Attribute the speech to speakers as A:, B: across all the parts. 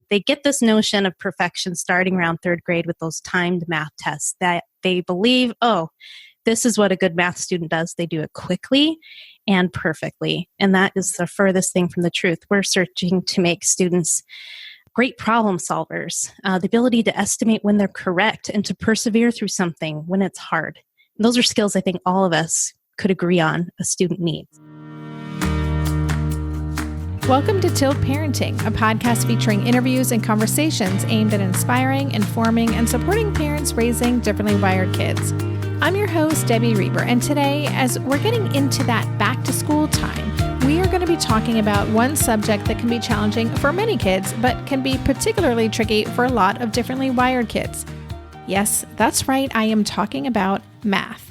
A: they get this notion of perfection starting around third grade with those timed math tests that they believe, oh, this is what a good math student does. They do it quickly and perfectly. And that is the furthest thing from the truth. We're searching to make students great problem solvers, the ability to estimate when they're correct and to persevere through something when it's hard. And those are skills I think all of us could agree on a student needs.
B: Welcome to Tilt Parenting, a podcast featuring interviews and conversations aimed at inspiring, informing, and supporting parents raising differently wired kids. I'm your host, Debbie Reber, and today, as we're getting into that back-to-school time, we are going to be talking about one subject that can be challenging for many kids, but can be particularly tricky for a lot of differently wired kids. Yes, that's right, I am talking about math.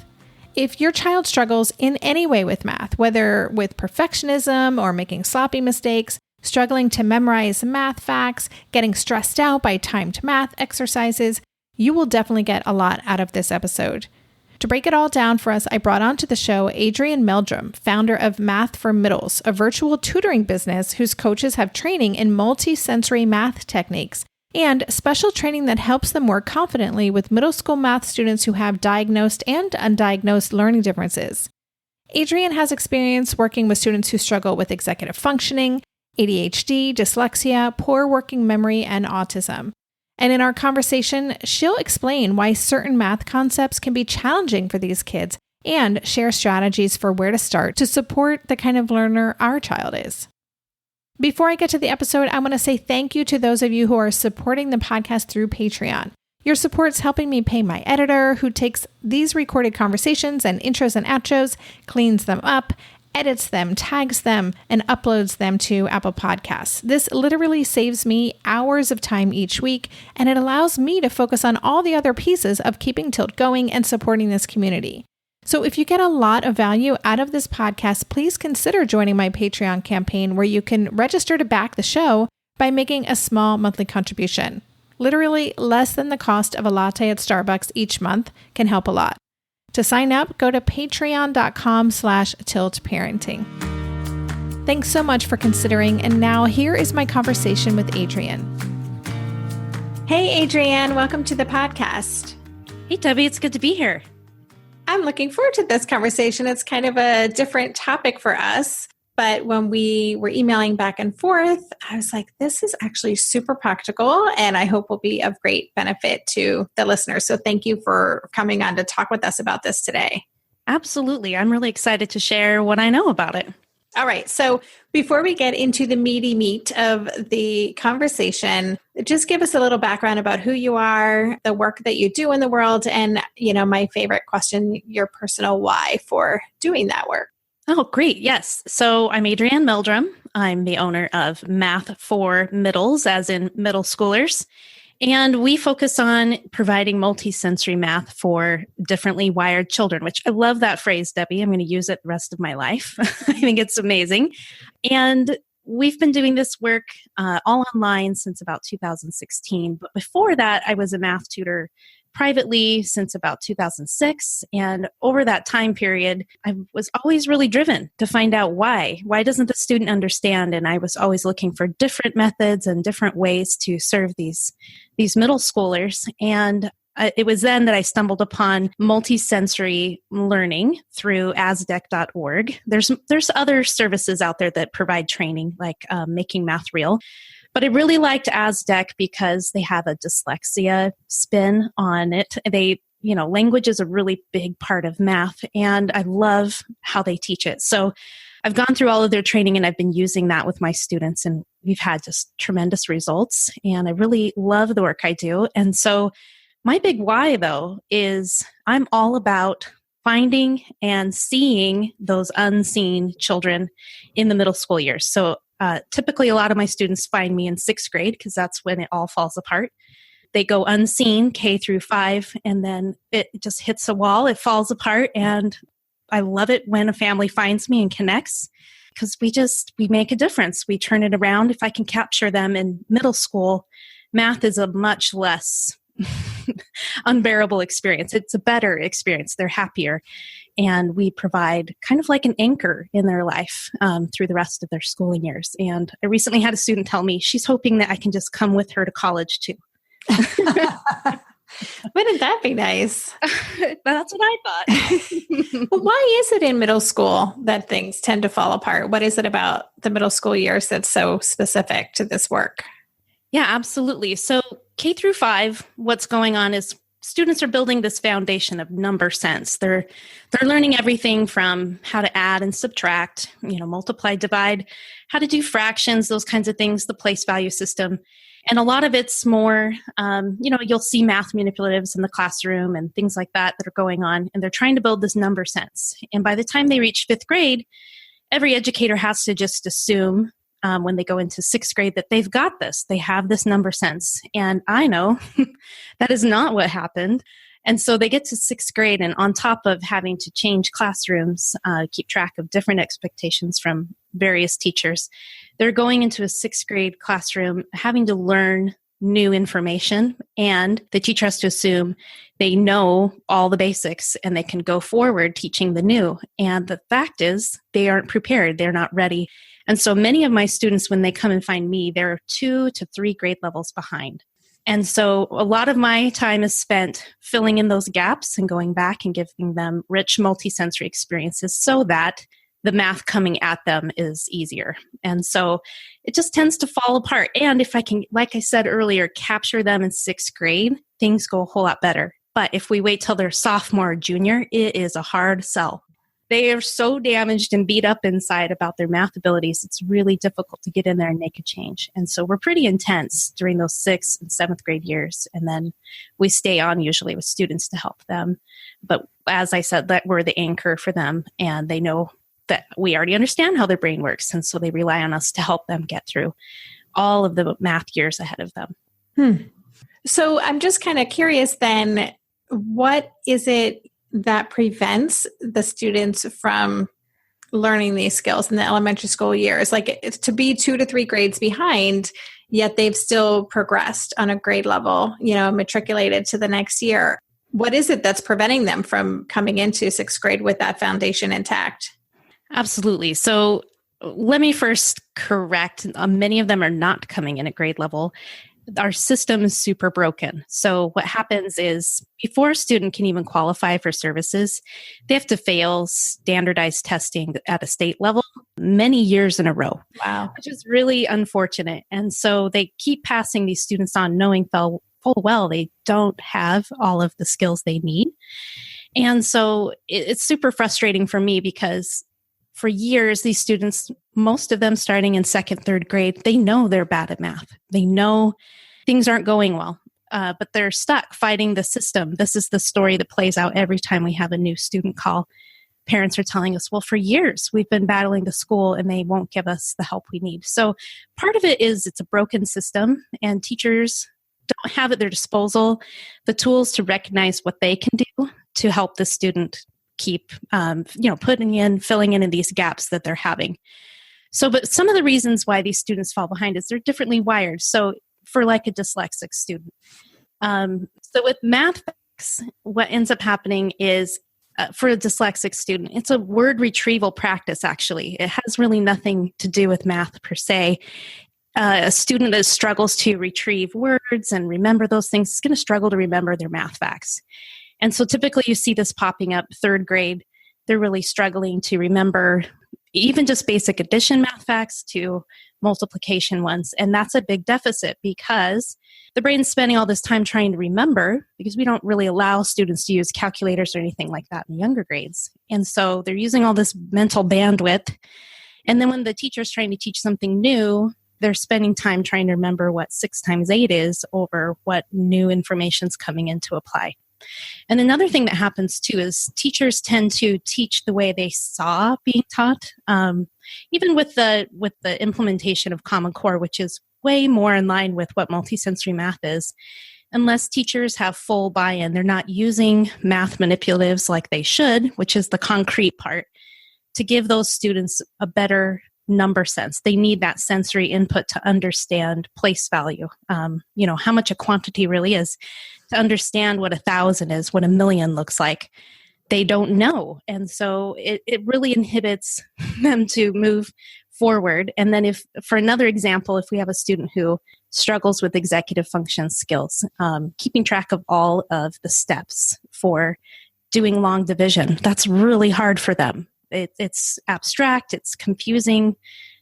B: If your child struggles in any way with math, whether with perfectionism or making sloppy mistakes, struggling to memorize math facts, getting stressed out by timed math exercises, you will definitely get a lot out of this episode. To break it all down for us, I brought onto the show Adrianne Meldrum, founder of Math for Middles, a virtual tutoring business whose coaches have training in multisensory math techniques and special training that helps them work confidently with middle school math students who have diagnosed and undiagnosed learning differences. Adrianne has experience working with students who struggle with executive functioning, ADHD, dyslexia, poor working memory, and autism. And in our conversation, she'll explain why certain math concepts can be challenging for these kids and share strategies for where to start to support the kind of learner our child is. Before I get to the episode, I want to say thank you to those of you who are supporting the podcast through Patreon. Your support's helping me pay my editor, who takes these recorded conversations and intros and outros, cleans them up, edits them, tags them, and uploads them to Apple Podcasts. This literally saves me hours of time each week, and it allows me to focus on all the other pieces of keeping Tilt going and supporting this community. So if you get a lot of value out of this podcast, please consider joining my Patreon campaign where you can register to back the show by making a small monthly contribution. Literally less than the cost of a latte at Starbucks each month can help a lot. To sign up, go to patreon.com/tiltparenting. Thanks so much for considering, and now here is my conversation with Adrianne. Hey, Adrianne, welcome to the podcast.
A: Hey, Debbie, it's good to be here.
B: I'm looking forward to this conversation. It's kind of a different topic for us, but when we were emailing back and forth, I was like, this is actually super practical, and I hope will be of great benefit to the listeners. So thank you for coming on to talk with us about this today.
A: Absolutely. I'm really excited to share what I know about it.
B: All right. So before we get into the meaty meat of the conversation, just give us a little background about who you are, the work that you do in the world, and, my favorite question, your personal why for doing that work.
A: Oh, great. Yes. So I'm Adrianne Meldrum. I'm the owner of Math for Middles, as in middle schoolers. And we focus on providing multisensory math for differently wired children, which I love that phrase, Debbie. I'm going to use it the rest of my life. I think it's amazing. And we've been doing this work all online since about 2016. But before that, I was a math tutor privately since about 2006. And over that time period, I was always really driven to find out why. Why doesn't the student understand? And I was always looking for different methods and different ways to serve these middle schoolers. And it was then that I stumbled upon multisensory learning through asdec.org. There's other services out there that provide training, like Making Math Real. But I really liked ASDEC because they have a dyslexia spin on it. Language is a really big part of math, and I love how they teach it. So I've gone through all of their training, and I've been using that with my students, and we've had just tremendous results. And I really love the work I do. And so my big why, though, is I'm all about finding and seeing those unseen children in the middle school years. So typically, a lot of my students find me in sixth grade because that's when it all falls apart. They go unseen K through 5, and then it just hits a wall. It falls apart, and I love it when a family finds me and connects because we make a difference. We turn it around. If I can capture them in middle school, math is a much less unbearable experience. It's a better experience. They're happier. and we provide kind of like an anchor in their life through the rest of their schooling years. And I recently had a student tell me she's hoping that I can just come with her to college too.
B: Wouldn't that be nice?
A: That's what I thought.
B: Well, why is it in middle school that things tend to fall apart? What is it about the middle school years that's so specific to this work?
A: Yeah, absolutely. So K through 5, what's going on is students are building this foundation of number sense. They're learning everything from how to add and subtract, multiply, divide, how to do fractions, those kinds of things, the place value system. And a lot of it's more, you'll see math manipulatives in the classroom and things like that are going on. And they're trying to build this number sense. And by the time they reach 5th grade, every educator has to just assume when they go into 6th grade that they've got this. They have this number sense. And I know that is not what happened. And so they get to 6th grade, and on top of having to change classrooms, keep track of different expectations from various teachers, they're going into a 6th grade classroom having to learn new information, and the teacher has to assume they know all the basics and they can go forward teaching the new. And the fact is they aren't prepared. They're not ready. And so many of my students, when they come and find me, they're 2 to 3 grade levels behind. And so a lot of my time is spent filling in those gaps and going back and giving them rich multisensory experiences so that the math coming at them is easier. And so it just tends to fall apart. And if I can, like I said earlier, capture them in 6th grade, things go a whole lot better. But if we wait till they're sophomore or junior, it is a hard sell. They are so damaged and beat up inside about their math abilities, it's really difficult to get in there and make a change. And so we're pretty intense during those 6th and 7th grade years. And then we stay on usually with students to help them. But as I said, that we're the anchor for them, and they know that we already understand how their brain works. And so they rely on us to help them get through all of the math years ahead of them.
B: So I'm just kind of curious then, what is it that prevents the students from learning these skills in the elementary school years? Like, it's to be 2 to 3 grades behind, yet they've still progressed on a grade level, matriculated to the next year. What is it that's preventing them from coming into 6th grade with that foundation intact?
A: Absolutely. So let me first correct, many of them are not coming in at grade level. Our system is super broken. So what happens is before a student can even qualify for services, they have to fail standardized testing at a state level many years in a row.
B: Wow.
A: Which is really unfortunate. And so they keep passing these students on knowing full well they don't have all of the skills they need. And so it's super frustrating for me because for years, these students, most of them starting in 2nd, 3rd grade, they know they're bad at math. They know things aren't going well, but they're stuck fighting the system. This is the story that plays out every time we have a new student call. Parents are telling us, well, for years, we've been battling the school and they won't give us the help we need. So part of it is it's a broken system, and teachers don't have at their disposal the tools to recognize what they can do to help the student keep, filling in these gaps that they're having. So, but some of the reasons why these students fall behind is they're differently wired. So for like a dyslexic student. So with math facts, what ends up happening is for a dyslexic student, it's a word retrieval practice, actually. It has really nothing to do with math per se. A student that struggles to retrieve words and remember those things is going to struggle to remember their math facts. And so typically you see this popping up 3rd grade. They're really struggling to remember even just basic addition math facts to multiplication ones. And that's a big deficit because the brain's spending all this time trying to remember, because we don't really allow students to use calculators or anything like that in younger grades. And so they're using all this mental bandwidth. And then when the teacher's trying to teach something new, they're spending time trying to remember what 6 times 8 is over what new information's coming in to apply. And another thing that happens too is teachers tend to teach the way they saw being taught, even with the implementation of Common Core, which is way more in line with what multisensory math is. Unless teachers have full buy-in, they're not using math manipulatives like they should, which is the concrete part, to give those students a better number sense. They need that sensory input to understand place value, how much a quantity really is, to understand what 1,000 is, what 1,000,000 looks like, they don't know. And so it really inhibits them to move forward. And then for another example, if we have a student who struggles with executive function skills, keeping track of all of the steps for doing long division, that's really hard for them. It's abstract, it's confusing.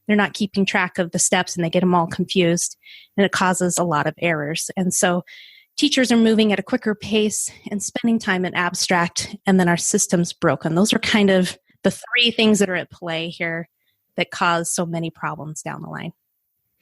A: They're not keeping track of the steps and they get them all confused, and it causes a lot of errors. And so teachers are moving at a quicker pace and spending time in abstract, and then our system's broken. Those are kind of the three things that are at play here that cause so many problems down the line.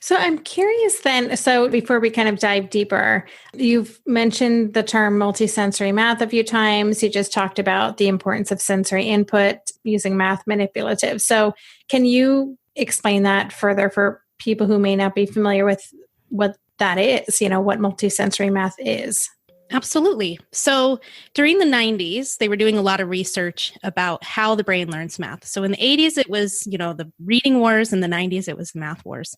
B: So I'm curious then, so before we kind of dive deeper, you've mentioned the term multisensory math a few times. You just talked about the importance of sensory input using math manipulative. So can you explain that further for people who may not be familiar with what that is, what multisensory math is?
A: Absolutely. So during the 90s, they were doing a lot of research about how the brain learns math. So in the 80s, it was, the reading wars. In the 90s, it was the math wars.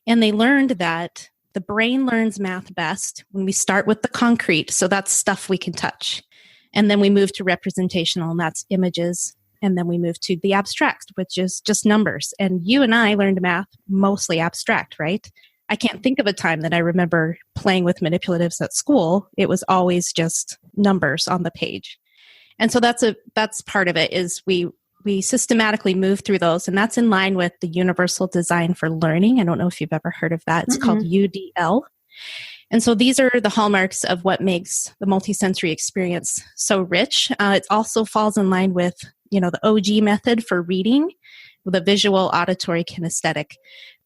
A: And they learned that the brain learns math best when we start with the concrete. So that's stuff we can touch. And then we move to representational, and that's images. And then we move to the abstract, which is just numbers. And you and I learned math mostly abstract, right? I can't think of a time that I remember playing with manipulatives at school. It was always just numbers on the page. And so that's part of it, is we systematically move through those, and that's in line with the Universal Design for Learning. I don't know if you've ever heard of that. It's called UDL. And so these are the hallmarks of what makes the multisensory experience so rich. It also falls in line with, the OG method for reading, the visual, auditory, kinesthetic.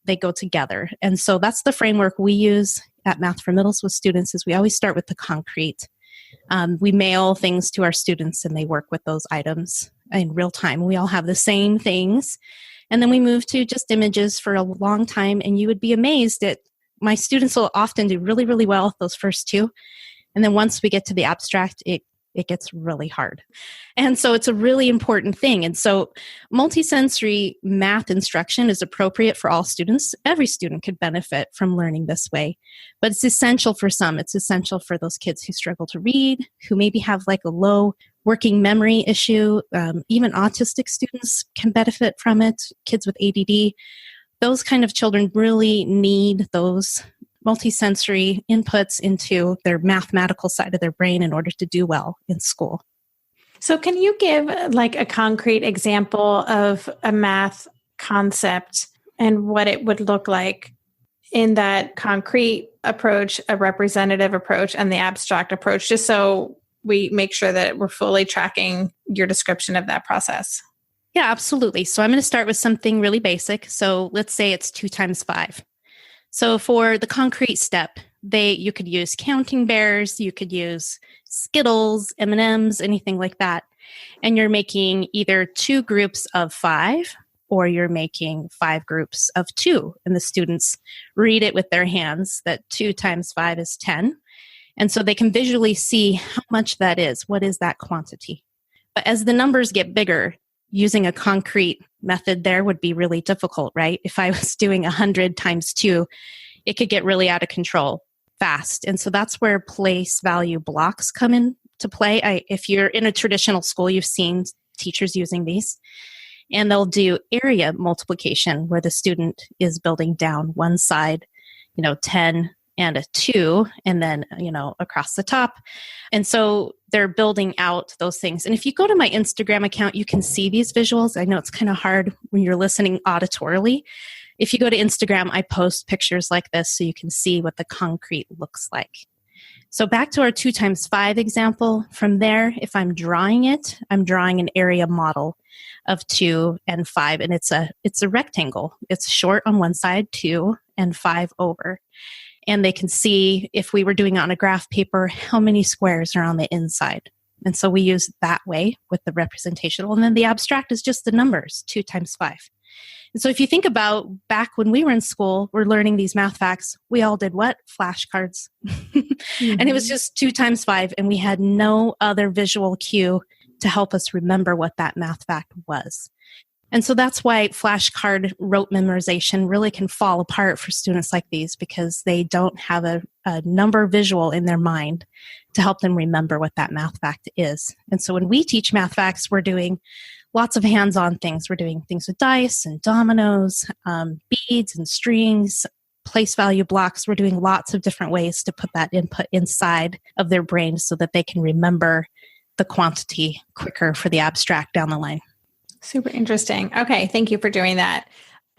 A: They go together. And so that's the framework we use at Math for Middles with students, is we always start with the concrete. We mail things to our students and they work with those items in real time. We all have the same things. And then we move to just images for a long time. And you would be amazed at my students will often do really, really well with those first two. And then once we get to the abstract, it gets really hard. And so it's a really important thing. And so multisensory math instruction is appropriate for all students. Every student could benefit from learning this way, but it's essential for some. It's essential for those kids who struggle to read, who maybe have like a low working memory issue. Even autistic students can benefit from it, kids with ADD. Those kind of children really need those multisensory inputs into their mathematical side of their brain in order to do well in school.
B: So can you give like a concrete example of a math concept and what it would look like in that concrete approach, a representative approach, and the abstract approach, just so we make sure that we're fully tracking your description of that process?
A: Yeah, absolutely. So I'm going to start with something really basic. So let's say it's 2 times 5. So for the concrete step, you could use counting bears, you could use Skittles, M&Ms, anything like that. And you're making either 2 groups of 5 or you're making 5 groups of 2. And the students read it with their hands that 2 times 5 is 10. And so they can visually see how much that is. What is that quantity? But as the numbers get bigger, using a concrete method there would be really difficult, right? If I was doing 100 times 2, it could get really out of control fast. And so that's where place value blocks come into play. If you're in a traditional school, you've seen teachers using these, and they'll do area multiplication where the student is building down one side, 10 and a 2, and then, across the top. And so they're building out those things. And if you go to my Instagram account, you can see these visuals. I know it's kind of hard when you're listening auditorily. If you go to Instagram, I post pictures like this so you can see what the concrete looks like. So back to our 2 times 5 example. From there, if I'm drawing it, I'm drawing an area model of 2 and 5, and it's a rectangle. It's short on one side, 2 and 5 over. And they can see, if we were doing it on a graph paper, how many squares are on the inside. And so we use that way with the representational. And then the abstract is just the numbers, 2 times 5. And so if you think about back when we were in school, we're learning these math facts, we all did what? Flashcards. Mm-hmm. And it was just 2 times 5, and we had no other visual cue to help us remember what that math fact was. And so that's why flashcard rote memorization really can fall apart for students like these, because they don't have a a number visual in their mind to help them remember what that math fact is. And so when we teach math facts, we're doing lots of hands-on things. We're doing things with dice and dominoes, beads and strings, place value blocks. We're doing lots of different ways to put that input inside of their brain so that they can remember the quantity quicker for the abstract down the line.
B: Super interesting. Okay, thank you for doing that.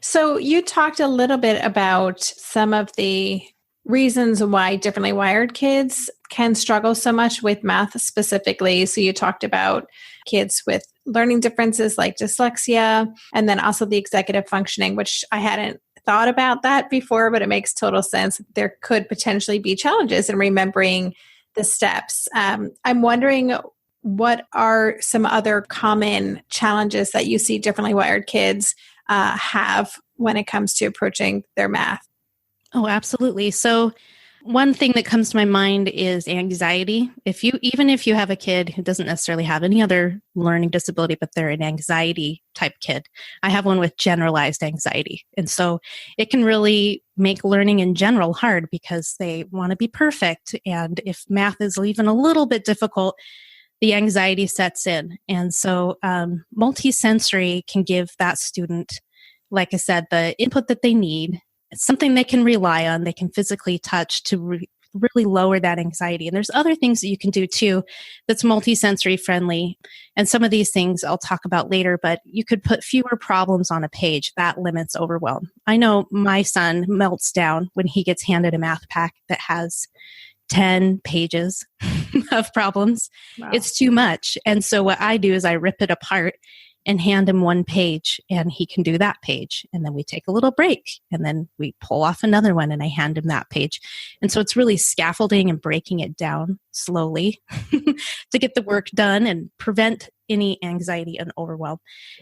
B: So you talked a little bit about some of the reasons why differently wired kids can struggle so much with math specifically. So you talked about kids with learning differences like dyslexia, and then also the executive functioning, which I hadn't thought about that before, but it makes total sense. There could potentially be challenges in remembering the steps. I'm wondering, what are some other common challenges that you see differently wired kids have when it comes to approaching their math?
A: Oh, absolutely. So one thing that comes to my mind is anxiety. Even if you have a kid who doesn't necessarily have any other learning disability, but they're an anxiety type kid, I have one with generalized anxiety. And so it can really make learning in general hard because they want to be perfect. And if math is even a little bit difficult, the anxiety sets in. And so multisensory can give that student, like I said, the input that they need. It's something they can rely on, they can physically touch to really lower that anxiety. And there's other things that you can do too that's multisensory friendly. And some of these things I'll talk about later, but you could put fewer problems on a page. That limits overwhelm. I know my son melts down when he gets handed a math pack that has 10 pages of problems. Wow. It's too much. And so what I do is I rip it apart and hand him one page, and he can do that page. And then we take a little break, and then we pull off another one, and I hand him that page. And so it's really scaffolding and breaking it down slowly to get the work done and prevent any anxiety and overwhelm.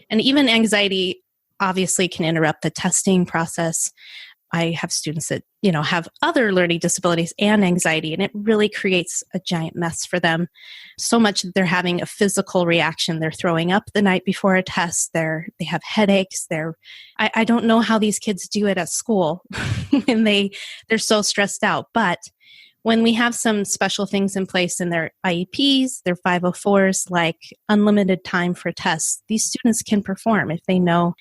A: And even anxiety obviously can interrupt the testing process. I have students that, have other learning disabilities and anxiety, and it really creates a giant mess for them. So much that they're having a physical reaction. They're throwing up the night before a test. They have headaches. I don't know how these kids do it at school when they're so stressed out. But when we have some special things in place in their IEPs, their 504s, like unlimited time for tests, these students can perform if they know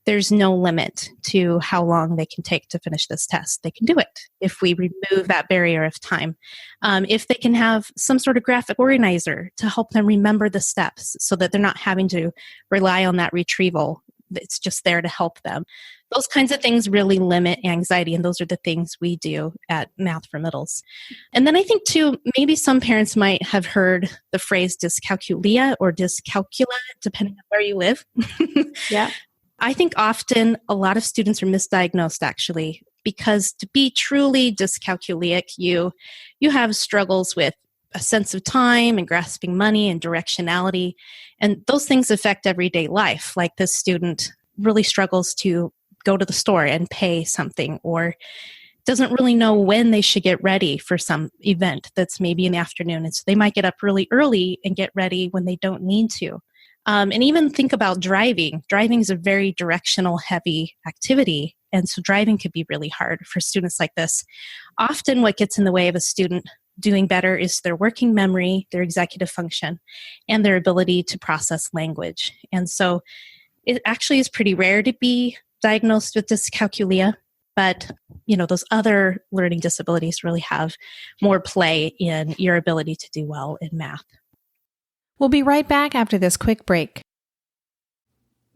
A: there's no limit to how long they can take to finish this test. They can do it if we remove that barrier of time. If they can have some sort of graphic organizer to help them remember the steps so that they're not having to rely on that retrieval. It's just there to help them. Those kinds of things really limit anxiety, and those are the things we do at Math for Middles. And then I think, too, maybe some parents might have heard the phrase dyscalculia or dyscalculia, depending on where you live.
B: Yeah.
A: I think often a lot of students are misdiagnosed, actually, because to be truly dyscalculic, you have struggles with a sense of time and grasping money and directionality. And those things affect everyday life. Like this student really struggles to go to the store and pay something, or doesn't really know when they should get ready for some event that's maybe in the afternoon. And so they might get up really early and get ready when they don't need to. And even think about driving. Driving is a very directional heavy activity. And so driving could be really hard for students like this. Often what gets in the way of a student doing better is their working memory, their executive function, and their ability to process language. And so it actually is pretty rare to be diagnosed with dyscalculia, but those other learning disabilities really have more play in your ability to do well in math.
B: We'll be right back after this quick break.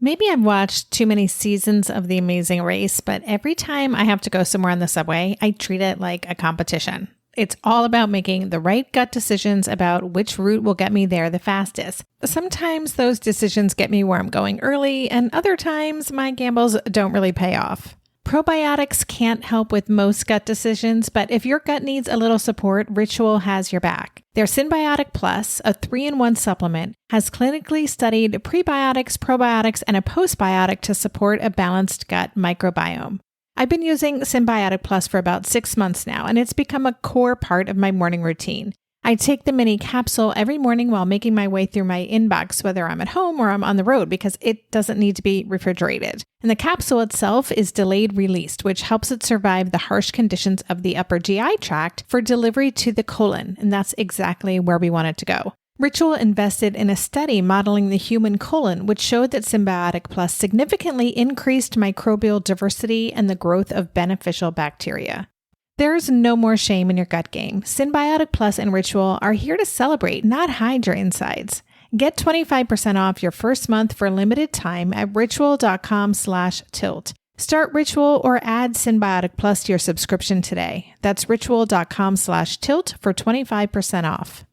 B: Maybe I've watched too many seasons of The Amazing Race, but every time I have to go somewhere on the subway, I treat it like a competition. It's all about making the right gut decisions about which route will get me there the fastest. Sometimes those decisions get me where I'm going early, and other times my gambles don't really pay off. Probiotics can't help with most gut decisions, but if your gut needs a little support, Ritual has your back. Their Synbiotic Plus, a 3-in-1 supplement, has clinically studied prebiotics, probiotics, and a postbiotic to support a balanced gut microbiome. I've been using Synbiotic Plus for about 6 months now, and it's become a core part of my morning routine. I take the mini capsule every morning while making my way through my inbox, whether I'm at home or I'm on the road, because it doesn't need to be refrigerated. And the capsule itself is delayed released, which helps it survive the harsh conditions of the upper GI tract for delivery to the colon. And that's exactly where we want it to go. Ritual invested in a study modeling the human colon, which showed that Symbiotic Plus significantly increased microbial diversity and the growth of beneficial bacteria. There's no more shame in your gut game. Symbiotic Plus and Ritual are here to celebrate, not hide your insides. Get 25% off your first month for a limited time at ritual.com/tilt. Start Ritual or add Symbiotic Plus to your subscription today. That's ritual.com/tilt for 25% off.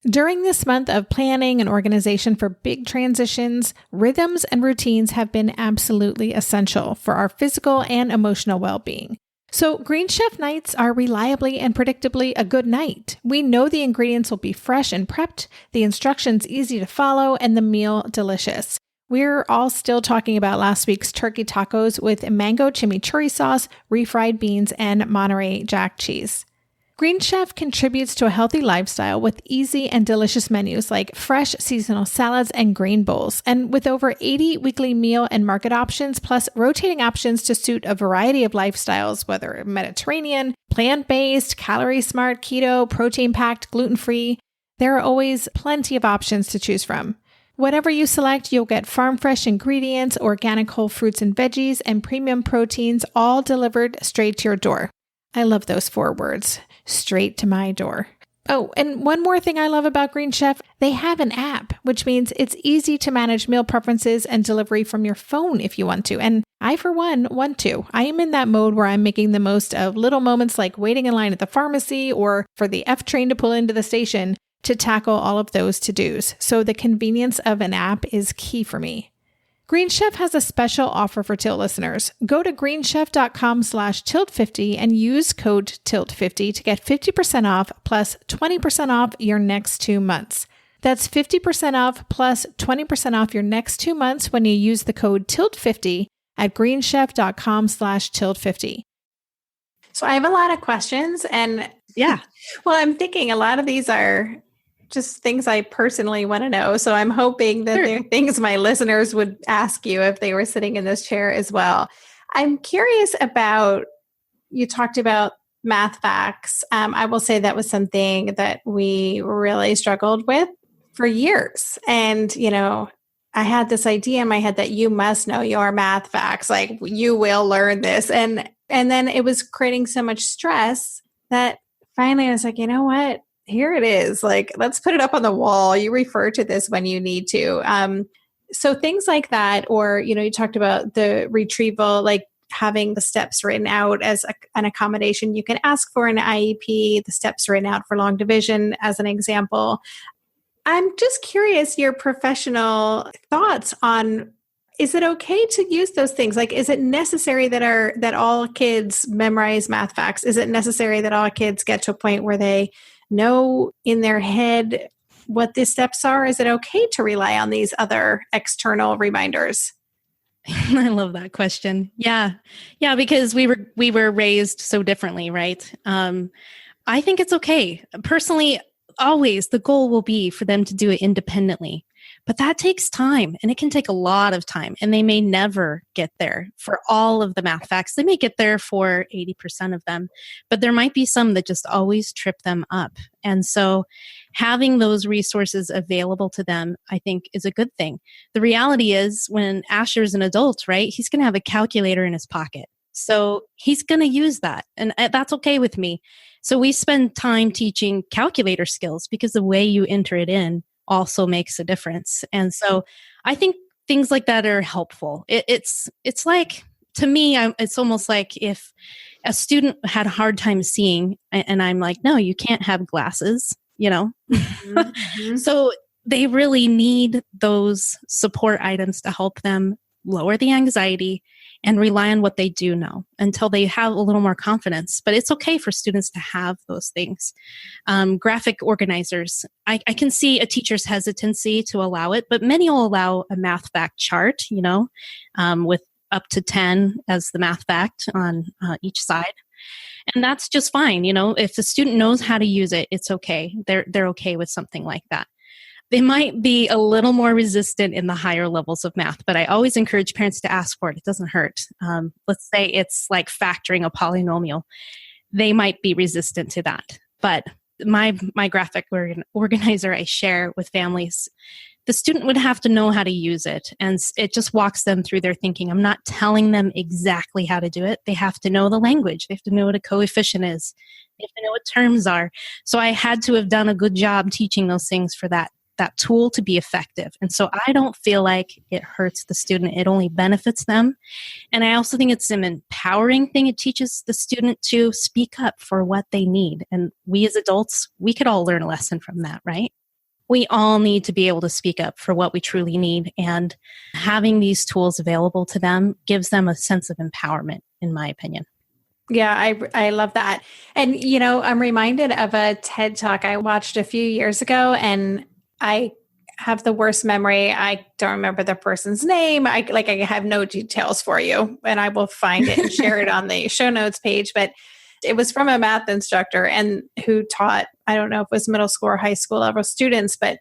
B: During this month of planning and organization for big transitions, rhythms and routines have been absolutely essential for our physical and emotional well-being. So Green Chef nights are reliably and predictably a good night. We know the ingredients will be fresh and prepped, the instructions easy to follow, and the meal delicious. We're all still talking about last week's turkey tacos with mango chimichurri sauce, refried beans, and Monterey Jack cheese. Green Chef contributes to a healthy lifestyle with easy and delicious menus like fresh seasonal salads and grain bowls. And with over 80 weekly meal and market options, plus rotating options to suit a variety of lifestyles, whether Mediterranean, plant-based, calorie-smart, keto, protein-packed, gluten-free, there are always plenty of options to choose from. Whatever you select, you'll get farm-fresh ingredients, organic whole fruits and veggies, and premium proteins, all delivered straight to your door. I love those 4 words. Straight to my door. Oh, and one more thing I love about Green Chef, they have an app, which means it's easy to manage meal preferences and delivery from your phone if you want to. And I, for one, want to. I am in that mode where I'm making the most of little moments like waiting in line at the pharmacy or for the F train to pull into the station to tackle all of those to-dos. So the convenience of an app is key for me. Green Chef has a special offer for Tilt listeners. Go to greenchef.com/tilt50 and use code TILT50 to get 50% off plus 20% off your next 2 months. That's 50% off plus 20% off your next 2 months when you use the code TILT50 at greenchef.com/tilt50.
C: So I have a lot of questions and well, I'm thinking a lot of these are just things I personally want to know. So I'm hoping that there are things my listeners would ask you if they were sitting in this chair as well. I'm curious about, you talked about math facts. I will say that was something that we really struggled with for years. And, you know, I had this idea in my head that you must know your math facts, like you will learn this. And then it was creating so much stress that finally I was like, you know what? Here it is. Like, let's put it up on the wall. You refer to this when you need to. So things like that, or, you know, you talked about the retrieval, like having the steps written out as an accommodation. You can ask for an IEP, the steps written out for long division as an example. I'm just curious your professional thoughts on, is it okay to use those things? Like, is it necessary that all kids memorize math facts? Is it necessary that all kids get to a point where they know in their head what the steps are? Is it okay to rely on these other external reminders?
A: I love that question. Yeah, because we were raised so differently, right? I think it's okay. Personally, always the goal will be for them to do it independently. But that takes time, and it can take a lot of time, and they may never get there for all of the math facts. They may get there for 80% of them, but there might be some that just always trip them up. And so having those resources available to them, I think, is a good thing. The reality is when Asher's an adult, right, he's going to have a calculator in his pocket. So he's going to use that, and that's okay with me. So we spend time teaching calculator skills because the way you enter it in also makes a difference. And so I think things like that are helpful. It's like, to me, it's almost like if a student had a hard time seeing and I'm like, no, you can't have glasses, you know? Mm-hmm. So they really need those support items to help them lower the anxiety and rely on what they do know until they have a little more confidence. But it's okay for students to have those things. Graphic organizers, I can see a teacher's hesitancy to allow it, but many will allow a math fact chart, you know, with up to 10 as the math fact on each side. And that's just fine. If the student knows how to use it, it's okay. They're okay with something like that. They might be a little more resistant in the higher levels of math, but I always encourage parents to ask for it. It doesn't hurt. Let's say it's like factoring a polynomial. They might be resistant to that. But my graphic organizer I share with families, the student would have to know how to use it. And it just walks them through their thinking. I'm not telling them exactly how to do it. They have to know the language. They have to know what a coefficient is. They have to know what terms are. So I had to have done a good job teaching those things for that tool to be effective. And so I don't feel like it hurts the student. It only benefits them. And I also think it's an empowering thing. It teaches the student to speak up for what they need. And we as adults, we could all learn a lesson from that, right? We all need to be able to speak up for what we truly need. And having these tools available to them gives them a sense of empowerment, in my opinion.
C: Yeah, I love that. And, I'm reminded of a TED Talk I watched a few years ago, and I have the worst memory. I don't remember the person's name. I have no details for you, and I will find it and share it on the show notes page. But it was from a math instructor and who taught, I don't know if it was middle school or high school level students, but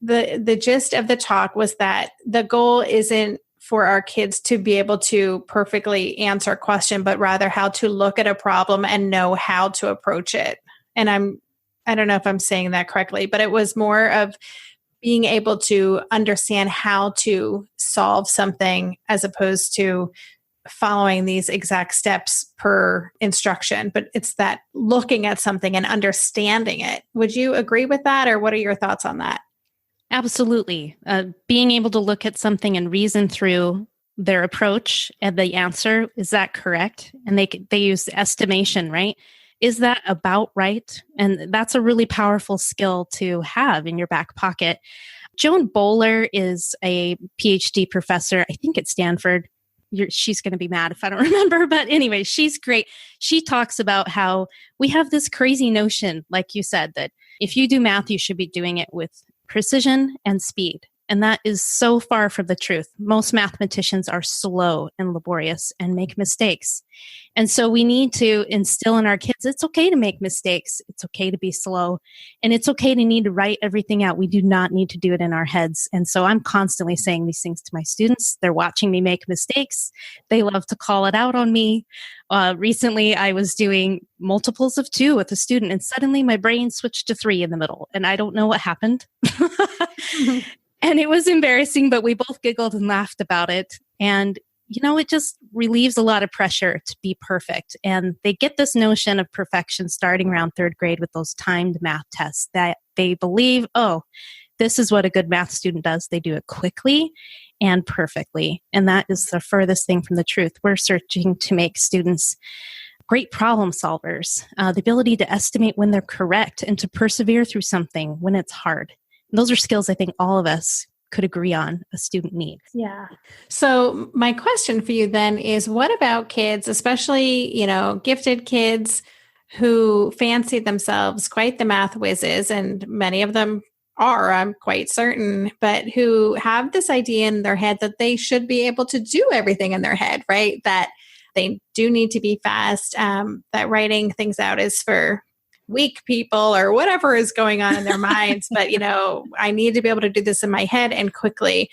C: the gist of the talk was that the goal isn't for our kids to be able to perfectly answer a question, but rather how to look at a problem and know how to approach it. And I don't know if I'm saying that correctly, but it was more of being able to understand how to solve something as opposed to following these exact steps per instruction. But it's that looking at something and understanding it. Would you agree with that? Or what are your thoughts on that?
A: Absolutely. Being able to look at something and reason through their approach and the answer, is that correct? And they use estimation, right? Is that about right? And that's a really powerful skill to have in your back pocket. Joan Bowler is a PhD professor, I think at Stanford. She's going to be mad if I don't remember, but anyway, she's great. She talks about how we have this crazy notion, like you said, that if you do math, you should be doing it with precision and speed. And that is so far from the truth. Most mathematicians are slow and laborious and make mistakes. And so we need to instill in our kids, it's okay to make mistakes. It's okay to be slow. And it's okay to need to write everything out. We do not need to do it in our heads. And so I'm constantly saying these things to my students. They're watching me make mistakes. They love to call it out on me. Recently, I was doing multiples of 2 with a student, and suddenly my brain switched to 3 in the middle. And I don't know what happened. And it was embarrassing, but we both giggled and laughed about it. And, it just relieves a lot of pressure to be perfect. And they get this notion of perfection starting around 3rd grade with those timed math tests that they believe, oh, this is what a good math student does. They do it quickly and perfectly. And that is the furthest thing from the truth. We're searching to make students great problem solvers, the ability to estimate when they're correct and to persevere through something when it's hard. Those are skills I think all of us could agree on a student needs.
C: Yeah. So my question for you then is, what about kids, especially, gifted kids who fancy themselves quite the math whizzes, and many of them are, I'm quite certain, but who have this idea in their head that they should be able to do everything in their head, right? That they do need to be fast, that writing things out is for weak people or whatever is going on in their minds. But, I need to be able to do this in my head and quickly.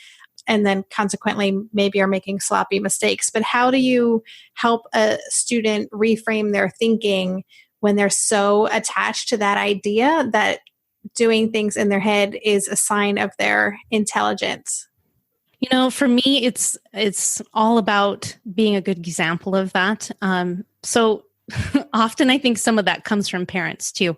C: And then consequently, maybe are making sloppy mistakes. But how do you help a student reframe their thinking when they're so attached to that idea that doing things in their head is a sign of their intelligence?
A: For me, it's all about being a good example of that. So often I think some of that comes from parents too.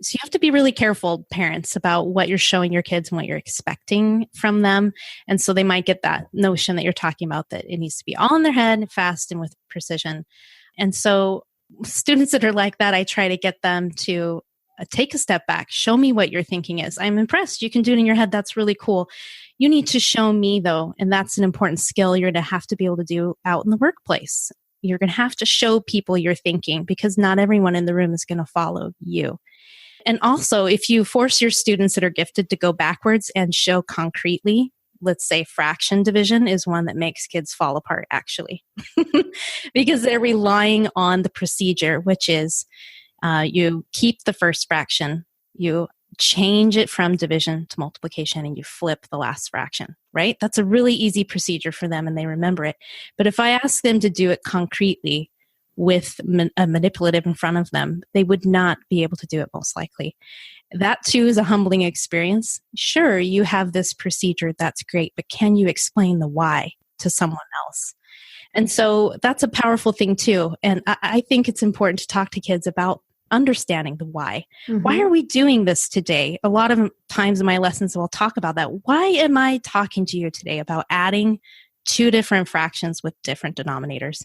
A: So you have to be really careful, parents, about what you're showing your kids and what you're expecting from them. And so they might get that notion that you're talking about, that it needs to be all in their head, fast and with precision. And so students that are like that, I try to get them to take a step back. Show me what your thinking is. I'm impressed. You can do it in your head. That's really cool. You need to show me, though, and that's an important skill you're going to have to be able to do out in the workplace. You're going to have to show people your thinking, because not everyone in the room is going to follow you. And also, if you force your students that are gifted to go backwards and show concretely let's say fraction division is one that makes kids fall apart, actually, because they're relying on the procedure, which is you keep the first fraction, you change it from division to multiplication, and you flip the last fraction, right? That's a really easy procedure for them, and they remember it. But if I ask them to do it concretely with a manipulative in front of them, they would not be able to do it, most likely. That too is a humbling experience. Sure, you have this procedure, that's great, but can you explain the why to someone else? And so that's a powerful thing too. And I think it's important to talk to kids about understanding the why. Mm-hmm. Why are we doing this today? A lot of times in my lessons, we'll talk about that. Why am I talking to you today about adding two different fractions with different denominators?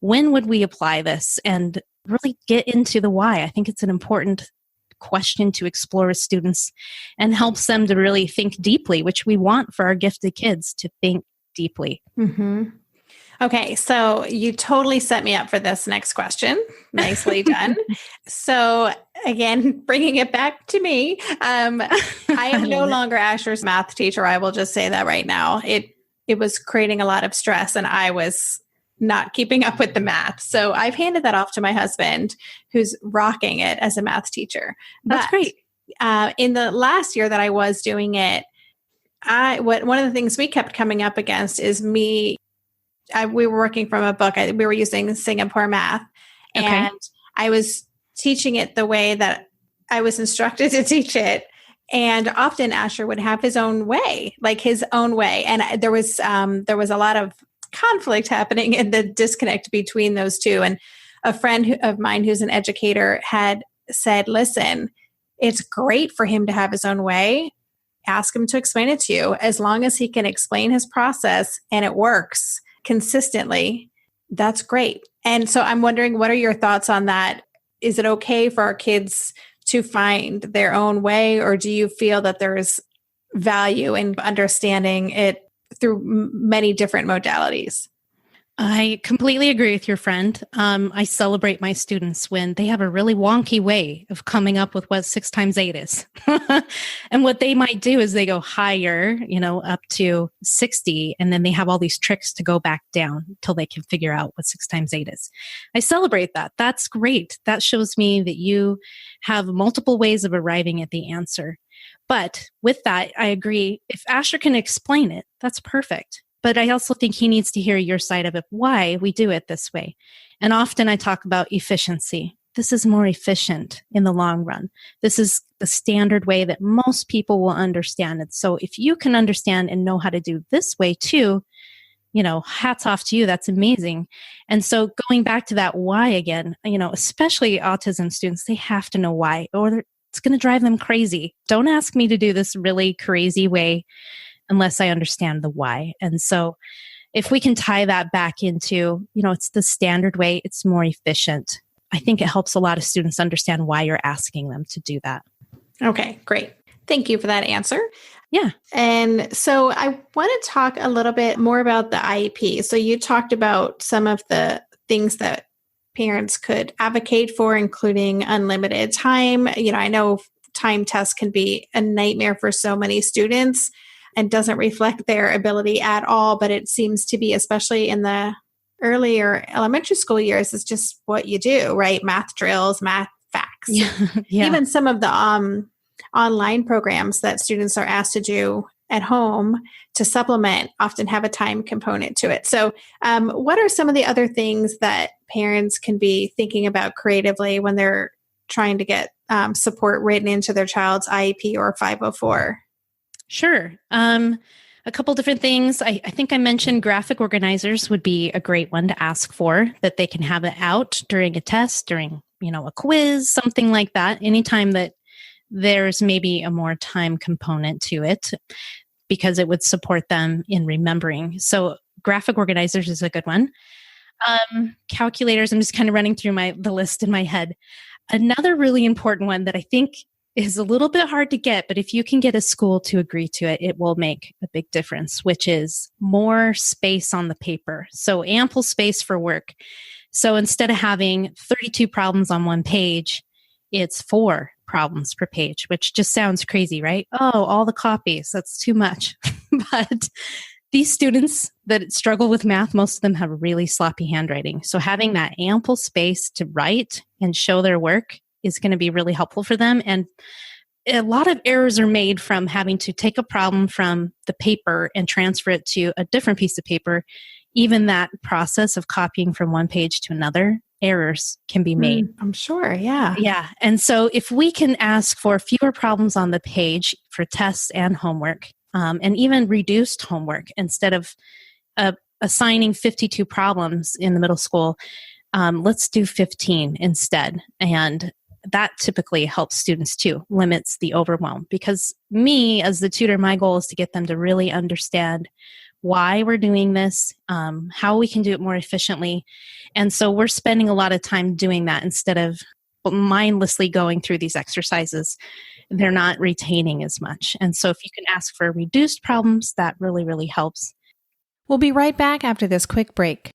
A: When would we apply this? And really get into the why. I think it's an important question to explore with students and helps them to really think deeply, which we want for our gifted kids to think deeply.
C: Mm-hmm. Okay, so you totally set me up for this next question. Nicely done. So again, bringing it back to me, I am no longer Asher's math teacher. I will just say that right now. It was creating a lot of stress, and I was not keeping up with the math. So I've handed that off to my husband, who's rocking it as a math teacher.
A: That's great.
C: In the last year that I was doing it, one of the things we kept coming up against is we were working from a book. We were using Singapore math, and I was teaching it the way that I was instructed to teach it. And often Asher would have his own way, And there was a lot of conflict happening in the disconnect between those two. And a friend of mine who's an educator had said, listen, it's great for him to have his own way. Ask him to explain it to you. As long as he can explain his process and it works consistently, that's great. And so I'm wondering, what are your thoughts on that? Is it okay for our kids to find their own way, or do you feel that there's value in understanding it through many different modalities?
A: I completely agree with your friend. I celebrate my students when they have a really wonky way of coming up with what 6 times 8 is. And what they might do is they go higher, up to 60, and then they have all these tricks to go back down until they can figure out what 6 times 8 is. I celebrate that. That's great. That shows me that you have multiple ways of arriving at the answer. But with that, I agree. If Asher can explain it, that's perfect. But I also think he needs to hear your side of it, why we do it this way. And often I talk about efficiency. This is more efficient in the long run. This is the standard way that most people will understand it. So if you can understand and know how to do this way too, hats off to you. That's amazing. And so going back to that why again, especially autism students, they have to know why, or it's going to drive them crazy. Don't ask me to do this really crazy way unless I understand the why. And so if we can tie that back into, it's the standard way, it's more efficient. I think it helps a lot of students understand why you're asking them to do that.
C: Okay, great. Thank you for that answer.
A: Yeah.
C: And so I want to talk a little bit more about the IEP. So you talked about some of the things that parents could advocate for, including unlimited time. I know time tests can be a nightmare for so many students and doesn't reflect their ability at all. But it seems to be, especially in the earlier elementary school years, is just what you do, right? Math drills, math facts.
A: Yeah.
C: Even some of the online programs that students are asked to do at home to supplement often have a time component to it. So what are some of the other things that parents can be thinking about creatively when they're trying to get support written into their child's IEP or 504?
A: Sure. A couple different things. I think I mentioned graphic organizers would be a great one to ask for, that they can have it out during a test, during, a quiz, something like that. Anytime that there's maybe a more time component to it, because it would support them in remembering. So graphic organizers is a good one. Calculators, I'm just kind of running through the list in my head. Another really important one that I think is a little bit hard to get, but if you can get a school to agree to it, it will make a big difference, which is more space on the paper. So ample space for work. So instead of having 32 problems on one page, it's 4 problems per page, which just sounds crazy, right? Oh, all the copies, that's too much. but these students that struggle with math, most of them have really sloppy handwriting. So having that ample space to write and show their work is going to be really helpful for them. And a lot of errors are made from having to take a problem from the paper and transfer it to a different piece of paper. Even that process of copying from one page to another, errors can be made.
C: I'm sure. Yeah.
A: Yeah. And so if we can ask for fewer problems on the page for tests and homework, and even reduced homework instead of assigning 52 problems in the middle school, let's do 15 instead. And that typically helps students too, limits the overwhelm. Because me, as the tutor, my goal is to get them to really understand why we're doing this, how we can do it more efficiently. And so we're spending a lot of time doing that instead of mindlessly going through these exercises. They're not retaining as much. And so if you can ask for reduced problems, that really, really helps.
B: We'll be right back after this quick break.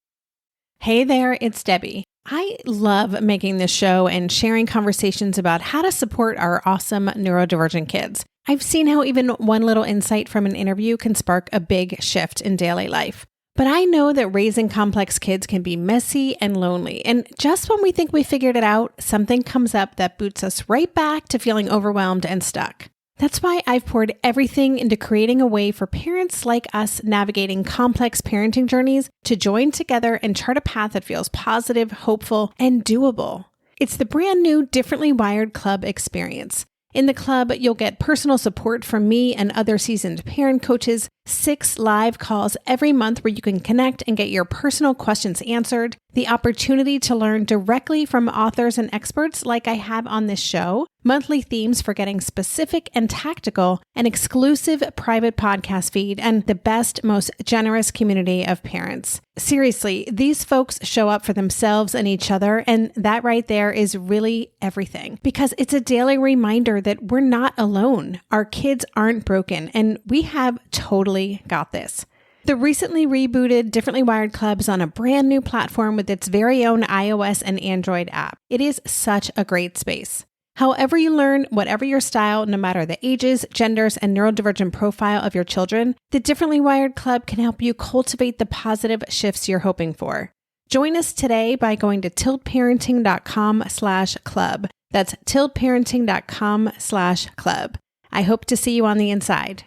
B: Hey there, it's Debbie. I love making this show and sharing conversations about how to support our awesome neurodivergent kids. I've seen how even one little insight from an interview can spark a big shift in daily life. But I know that raising complex kids can be messy and lonely. And just when we think we figured it out, something comes up that boots us right back to feeling overwhelmed and stuck. That's why I've poured everything into creating a way for parents like us navigating complex parenting journeys to join together and chart a path that feels positive, hopeful, and doable. It's the brand new Differently Wired Club experience. In the club, you'll get personal support from me and other seasoned parent coaches, 6 live calls every month where you can connect and get your personal questions answered, the opportunity to learn directly from authors and experts like I have on this show, monthly themes for getting specific and tactical, an exclusive private podcast feed, and the best, most generous community of parents. Seriously, these folks show up for themselves and each other, and that right there is really everything. Because it's a daily reminder that we're not alone. Our kids aren't broken, and we have totally got this. The recently rebooted Differently Wired Club is on a brand new platform with its very own iOS and Android app. It is such a great space. However you learn, whatever your style, no matter the ages, genders, and neurodivergent profile of your children, the Differently Wired Club can help you cultivate the positive shifts you're hoping for. Join us today by going to tiltparenting.com/club. That's tiltparenting.com/club. I hope to see you on the inside.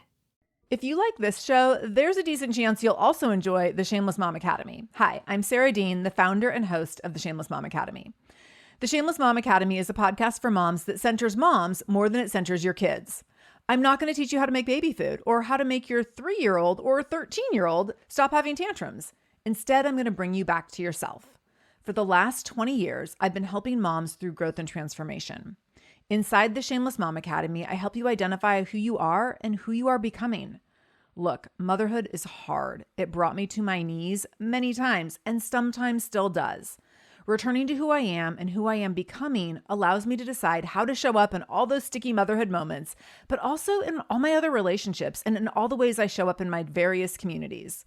D: If you like this show, there's a decent chance you'll also enjoy the Shameless Mom Academy. Hi, I'm Sarah Dean, the founder and host of the Shameless Mom Academy. The Shameless Mom Academy is a podcast for moms that centers moms more than it centers your kids. I'm not going to teach you how to make baby food or how to make your 3-year-old or 13-year-old stop having tantrums. Instead, I'm going to bring you back to yourself. For the last 20 years, I've been helping moms through growth and transformation. Inside the Shameless Mom Academy, I help you identify who you are and who you are becoming. Look, motherhood is hard. It brought me to my knees many times and sometimes still does. Returning to who I am and who I am becoming allows me to decide how to show up in all those sticky motherhood moments, but also in all my other relationships and in all the ways I show up in my various communities.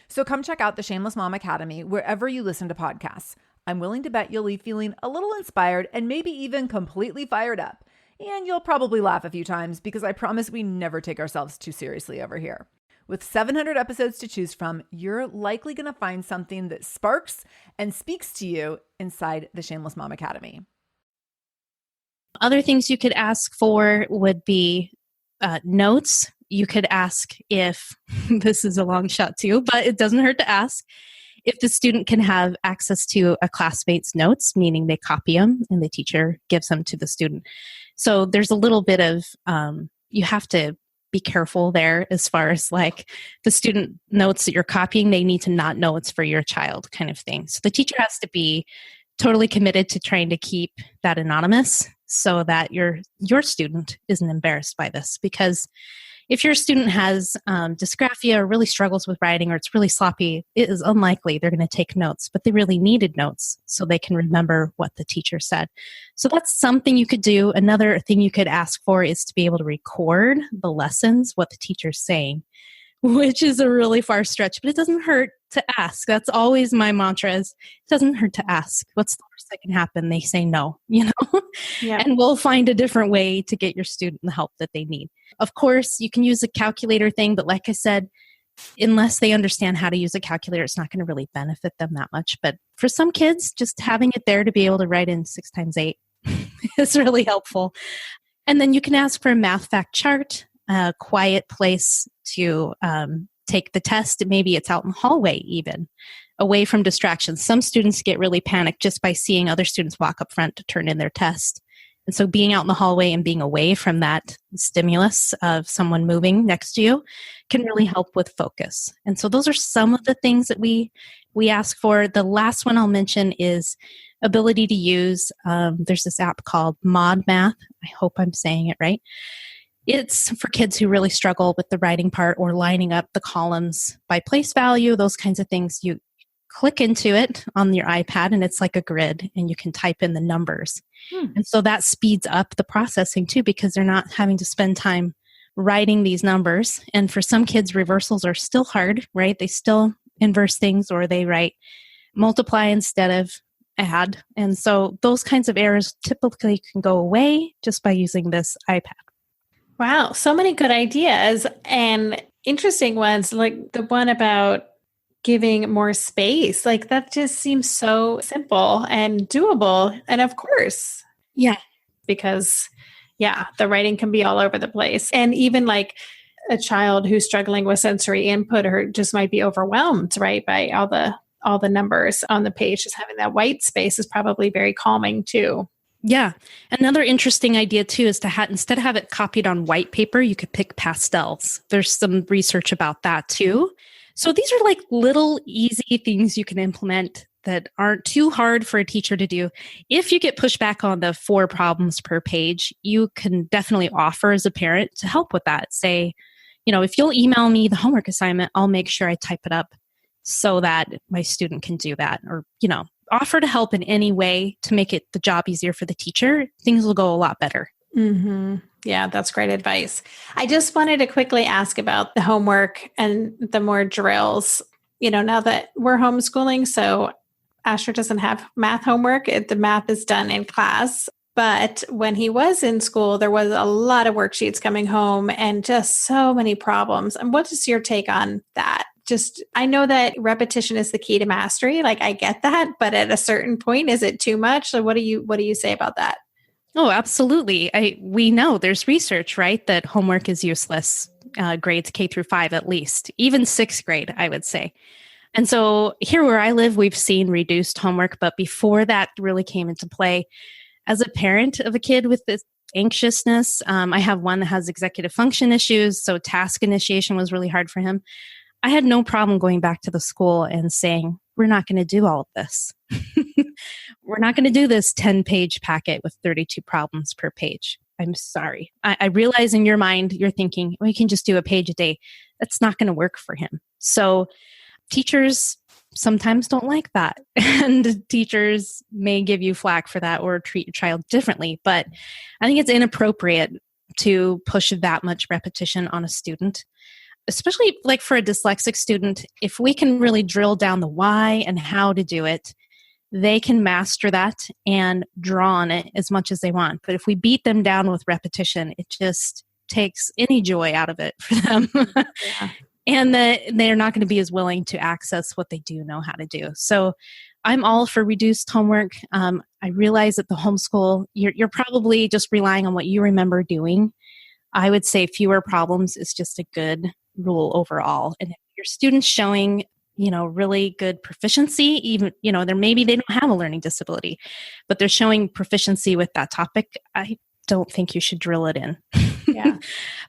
D: So come check out the Shameless Mom Academy wherever you listen to podcasts. I'm willing to bet you'll leave feeling a little inspired and maybe even completely fired up. And you'll probably laugh a few times because I promise we never take ourselves too seriously over here. With 700 episodes to choose from, you're likely going to find something that sparks and speaks to you inside the Shameless Mom Academy.
A: Other things you could ask for would be notes. You could ask if, this is a long shot too, but it doesn't hurt to ask, if the student can have access to a classmate's notes, meaning they copy them and the teacher gives them to the student. So there's a little bit of, you have to be careful there as far as like the student notes that you're copying, they need to not know it's for your child kind of thing. So the teacher has to be totally committed to trying to keep that anonymous so that your student isn't embarrassed by this. Because if your student has dysgraphia or really struggles with writing or it's really sloppy, it is unlikely they're going to take notes, but they really needed notes so they can remember what the teacher said. So that's something you could do. Another thing you could ask for is to be able to record the lessons, what the teacher's saying, which is a really far stretch, but it doesn't hurt to ask. That's always my mantra is it doesn't hurt to ask. What's the worst that can happen? They say no,
C: Yeah.
A: And we'll find a different way to get your student the help that they need. Of course, you can use a calculator thing, but like I said, unless they understand how to use a calculator, it's not going to really benefit them that much. But for some kids, just having it there to be able to write in 6 times 8 is really helpful. And then you can ask for a math fact chart, a quiet place to take the test. Maybe it's out in the hallway even, away from distractions. Some students get really panicked just by seeing other students walk up front to turn in their test. And so being out in the hallway and being away from that stimulus of someone moving next to you can really help with focus. And so those are some of the things that we ask for. The last one I'll mention is ability to use. There's this app called Mod Math. I hope I'm saying it right. It's for kids who really struggle with the writing part or lining up the columns by place value, those kinds of things. You click into it on your iPad and it's like a grid and you can type in the numbers. And so that speeds up the processing too, because they're not having to spend time writing these numbers. And for some kids, reversals are still hard, right? They still inverse things or they write multiply instead of add. And so those kinds of errors typically can go away just by using this iPad.
C: Wow. So many good ideas and interesting ones, like the one about giving more space. Like that just seems so simple and doable. And of course, because the writing can be all over the place. And even like a child who's struggling with sensory input or just might be overwhelmed, right, by all the numbers on the page, just having that white space is probably very calming too.
A: Yeah. Another interesting idea too is to instead of have it copied on white paper, you could pick pastels. There's some research about that too. So these are like little easy things you can implement that aren't too hard for a teacher to do. If you get pushback on the 4 problems per page, you can definitely offer as a parent to help with that. Say, if you'll email me the homework assignment, I'll make sure I type it up so that my student can do that. Or, offer to help in any way to make it the job easier for the teacher. Things will go a lot better.
C: Mm-hmm. Yeah, that's great advice. I just wanted to quickly ask about the homework and the more drills. Now that we're homeschooling, so Asher doesn't have math homework. The math is done in class. But when he was in school, there was a lot of worksheets coming home and just so many problems. And what is your take on that? I know that repetition is the key to mastery. Like I get that, but at a certain point, is it too much? So what do you say about that?
A: Oh, absolutely. We know there's research, right, that homework is useless, grades K through 5 at least, even 6th grade, I would say. And so here where I live, we've seen reduced homework. But before that really came into play, as a parent of a kid with this anxiousness, I have one that has executive function issues. So task initiation was really hard for him. I had no problem going back to the school and saying, we're not going to do all of this. We're not going to do this 10-page packet with 32 problems per page. I'm sorry. I realize in your mind, you're thinking, well, you can just do a page a day. That's not going to work for him. So teachers sometimes don't like that. And teachers may give you flack for that or treat your child differently. But I think it's inappropriate to push that much repetition on a student. Especially like for a dyslexic student, if we can really drill down the why and how to do it, they can master that and draw on it as much as they want. But if we beat them down with repetition, it just takes any joy out of it for them.
C: Yeah.
A: And they're not going to be as willing to access what they do know how to do. So I'm all for reduced homework. I realize that the homeschool, you're probably just relying on what you remember doing. I would say fewer problems is just a good rule overall. And if your student's showing, really good proficiency, even, they don't have a learning disability, but they're showing proficiency with that topic, I don't think you should drill it in.
C: Yeah.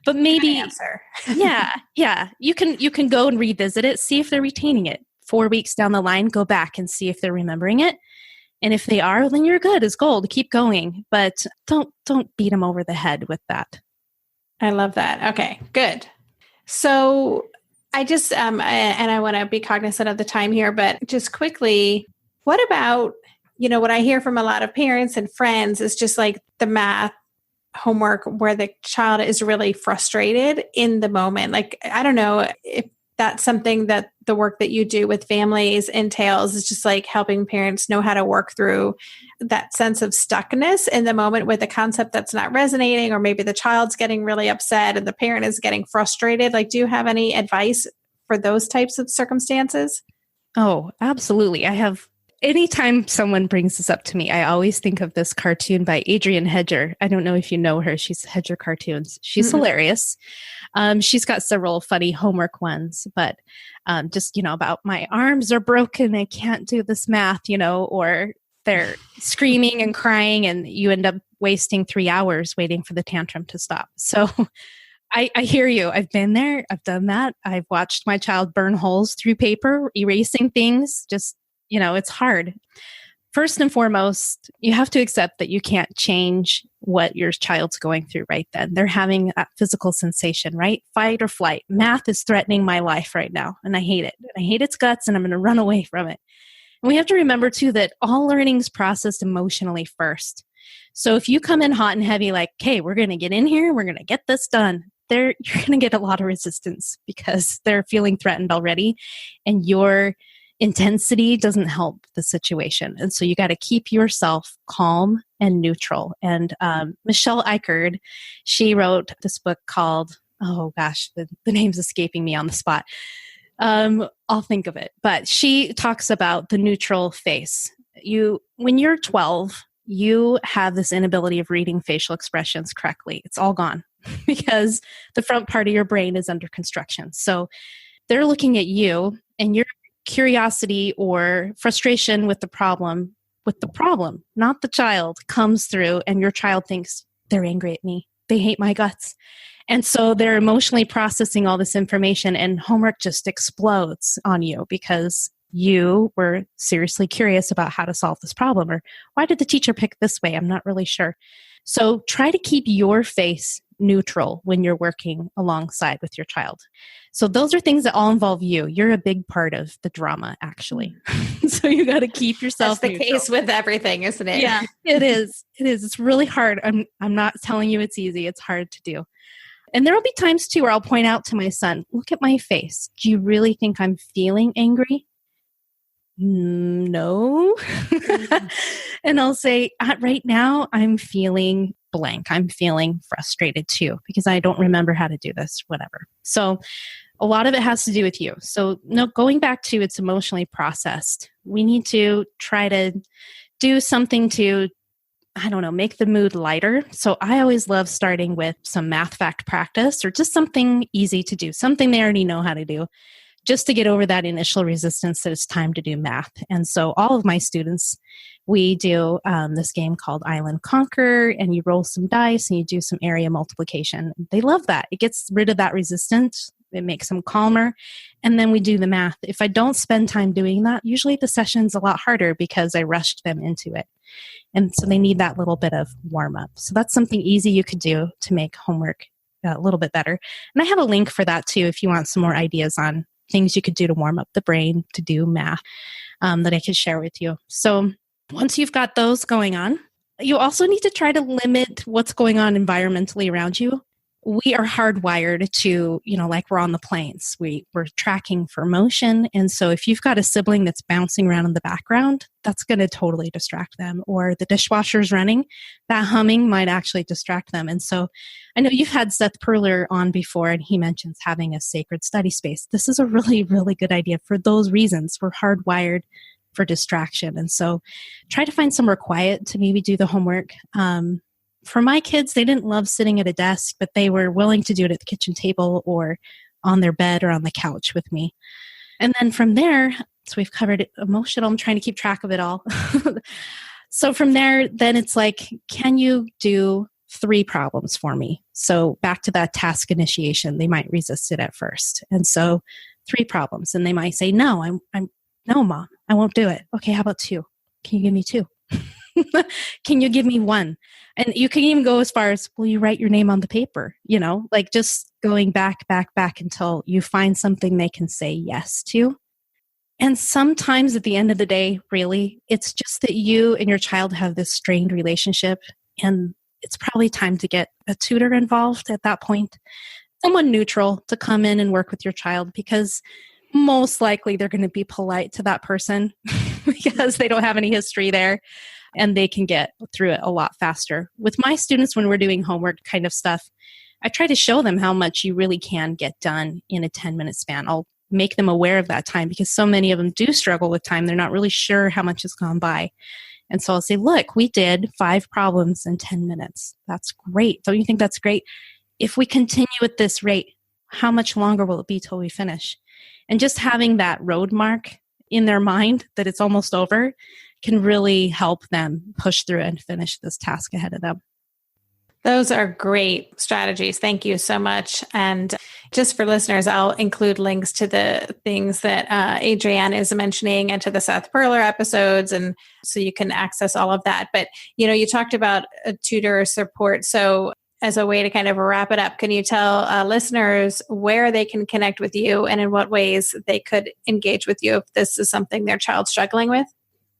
A: But maybe,
C: answer.
A: yeah. You can go and revisit it, see if they're retaining it. 4 weeks down the line, go back and see if they're remembering it. And if they are, then you're good as gold. Keep going, but don't beat them over the head with that.
C: I love that. Okay, good. So I just, and I want to be cognizant of the time here, but just quickly, what about, what I hear from a lot of parents and friends is just like the math homework where the child is really frustrated in the moment. Like, I don't know if that's something that the work that you do with families entails, is just like helping parents know how to work through that sense of stuckness in the moment with a concept that's not resonating, or maybe the child's getting really upset and the parent is getting frustrated. Like, do you have any advice for those types of circumstances?
A: Oh, absolutely. I have. Anytime someone brings this up to me, I always think of this cartoon by Adrianne Hedger. I don't know if you know her. She's Hedger Cartoons. She's hilarious. She's got several funny homework ones, but just, about my arms are broken, I can't do this math, or they're screaming and crying, and you end up wasting 3 hours waiting for the tantrum to stop. So I hear you. I've been there. I've done that. I've watched my child burn holes through paper, erasing things. Just, it's hard. First and foremost, you have to accept that you can't change what your child's going through right then. They're having that physical sensation, right? Fight or flight. Math is threatening my life right now, and I hate it. I hate its guts, and I'm going to run away from it. And we have to remember, too, that all learning is processed emotionally first. So if you come in hot and heavy, like, okay, we're going to get in here, we're going to get this done, you're going to get a lot of resistance because they're feeling threatened already, and your intensity doesn't help the situation. And so you got to keep yourself calm and neutral. And Michelle Eichard, she wrote this book called, oh gosh, the name's escaping me on the spot. I'll think of it. But she talks about the neutral face. When you're 12, you have this inability of reading facial expressions correctly. It's all gone because the front part of your brain is under construction. So they're looking at you, and your curiosity or frustration with the problem, not the child, comes through, and your child thinks they're angry at me. They hate my guts. And so they're emotionally processing all this information, and homework just explodes on you because you were seriously curious about how to solve this problem, or why did the teacher pick this way? I'm not really sure. So try to keep your face neutral when you're working alongside with your child. So those are things that all involve you. You're a big part of the drama, actually. So you got to keep yourself
C: That's the
A: neutral.
C: case with everything, isn't it?
A: Yeah, it is. It is. It's really hard. I'm not telling you it's easy. It's hard to do. And there will be times too where I'll point out to my son, look at my face. Do you really think I'm feeling angry? No. And I'll say, right now I'm feeling blank. I'm feeling frustrated too, because I don't remember how to do this, whatever. So a lot of it has to do with you. So going back to it's emotionally processed, we need to try to do something to, make the mood lighter. So I always love starting with some math fact practice, or just something easy to do, something they already know how to do, just to get over that initial resistance that it's time to do math. And so all of my students, we do this game called Island Conquer, and you roll some dice and you do some area multiplication. They love that. It gets rid of that resistance. It makes them calmer. And then we do the math. If I don't spend time doing that, usually the session's a lot harder because I rushed them into it. And so they need that little bit of warm up. So that's something easy you could do to make homework a little bit better. And I have a link for that too, if you want some more ideas on things you could do to warm up the brain to do math that I could share with you. So once you've got those going on, you also need to try to limit what's going on environmentally around you. We are hardwired to, like we're on the planes. We're tracking for motion. And so if you've got a sibling that's bouncing around in the background, that's going to totally distract them. Or the dishwasher's running, that humming might actually distract them. And so I know you've had Seth Perler on before, and he mentions having a sacred study space. This is a really, really good idea for those reasons. We're hardwired for distraction. And so try to find somewhere quiet to maybe do the homework. For my kids, they didn't love sitting at a desk, but they were willing to do it at the kitchen table or on their bed or on the couch with me. And then from there, so we've covered emotional. I'm trying to keep track of it all. So from there, then it's like, can you do 3 problems for me? So back to that task initiation, they might resist it at first. And so 3 problems. And they might say, no, no, Mom, I won't do it. Okay, how about 2? Can you give me 2? Can you give me 1? And you can even go as far as, will you write your name on the paper? Like just going back until you find something they can say yes to. And sometimes at the end of the day, really, it's just that you and your child have this strained relationship, and it's probably time to get a tutor involved at that point. someone neutral to come in and work with your child, because most likely they're going to be polite to that person because they don't have any history there, and they can get through it a lot faster. With my students, when we're doing homework kind of stuff, I try to show them how much you really can get done in a 10-minute span. I'll make them aware of that time, because so many of them do struggle with time. They're not really sure how much has gone by. And so I'll say, look, we did 5 problems in 10 minutes. That's great. Don't you think that's great? If we continue at this rate, how much longer will it be till we finish? And just having that road mark in their mind that it's almost over can really help them push through and finish this task ahead of them.
C: Those are great strategies. Thank you so much. And just for listeners, I'll include links to the things that Adrianne is mentioning and to the Seth Perler episodes. And so you can access all of that. But, you talked about a tutor support. So as a way to kind of wrap it up, can you tell listeners where they can connect with you and in what ways they could engage with you if this is something their child's struggling with?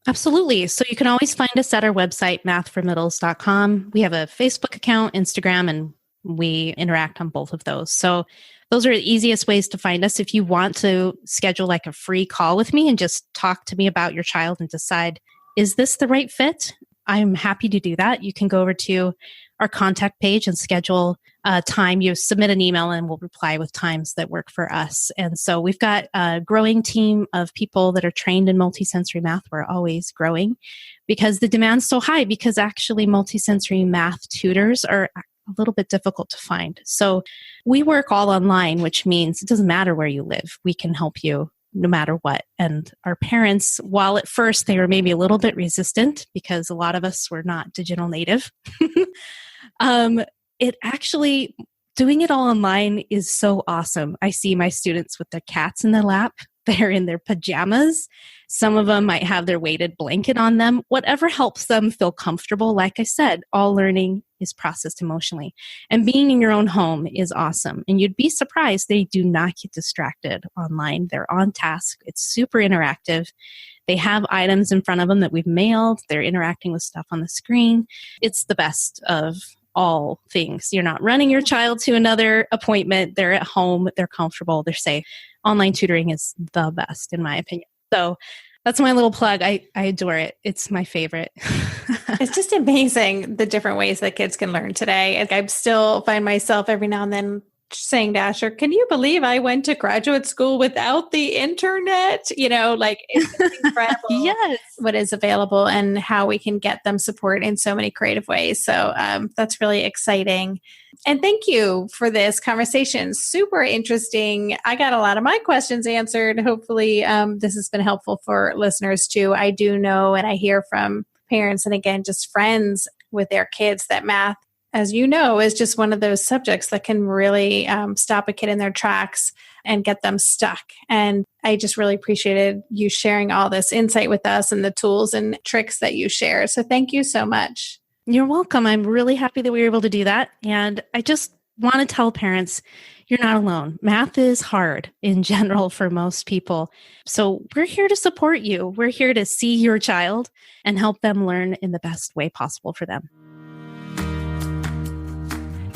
A: Absolutely. So you can always find us at our website, mathformiddles.com. We have a Facebook account, Instagram, and we interact on both of those. So those are the easiest ways to find us. If you want to schedule like a free call with me and just talk to me about your child and decide, is this the right fit? I'm happy to do that. You can go over to our contact page and schedule a time. You submit an email and we'll reply with times that work for us. And so we've got a growing team of people that are trained in multisensory math. We're always growing because the demand's so high, because actually multisensory math tutors are a little bit difficult to find. So we work all online, which means it doesn't matter where you live. We can help you no matter what. And our parents, while at first they were maybe a little bit resistant because a lot of us were not digital native, it actually, doing it all online is so awesome. I see my students with their cats in their lap. They're in their pajamas. Some of them might have their weighted blanket on them. Whatever helps them feel comfortable. Like I said, all learning is processed emotionally. And being in your own home is awesome. And you'd be surprised they do not get distracted online. They're on task. It's super interactive. They have items in front of them that we've mailed. They're interacting with stuff on the screen. It's the best of all things. You're not running your child to another appointment. They're at home. They're comfortable. They're safe. Online tutoring is the best, in my opinion. So that's my little plug. I adore it. It's my favorite.
C: It's just amazing the different ways that kids can learn today. I still find myself every now and then saying to Asher, can you believe I went to graduate school without the internet? It's incredible
A: Yes.
C: What is available and how we can get them support in so many creative ways. So that's really exciting. And thank you for this conversation. Super interesting. I got a lot of my questions answered. Hopefully this has been helpful for listeners too. I do know, and I hear from parents and again, just friends with their kids, that math, as you know, is just one of those subjects that can really stop a kid in their tracks and get them stuck. And I just really appreciated you sharing all this insight with us and the tools and tricks that you share. So thank you so much.
A: You're welcome. I'm really happy that we were able to do that. And I just want to tell parents, you're not alone. Math is hard in general for most people. So we're here to support you. We're here to see your child and help them learn in the best way possible for them.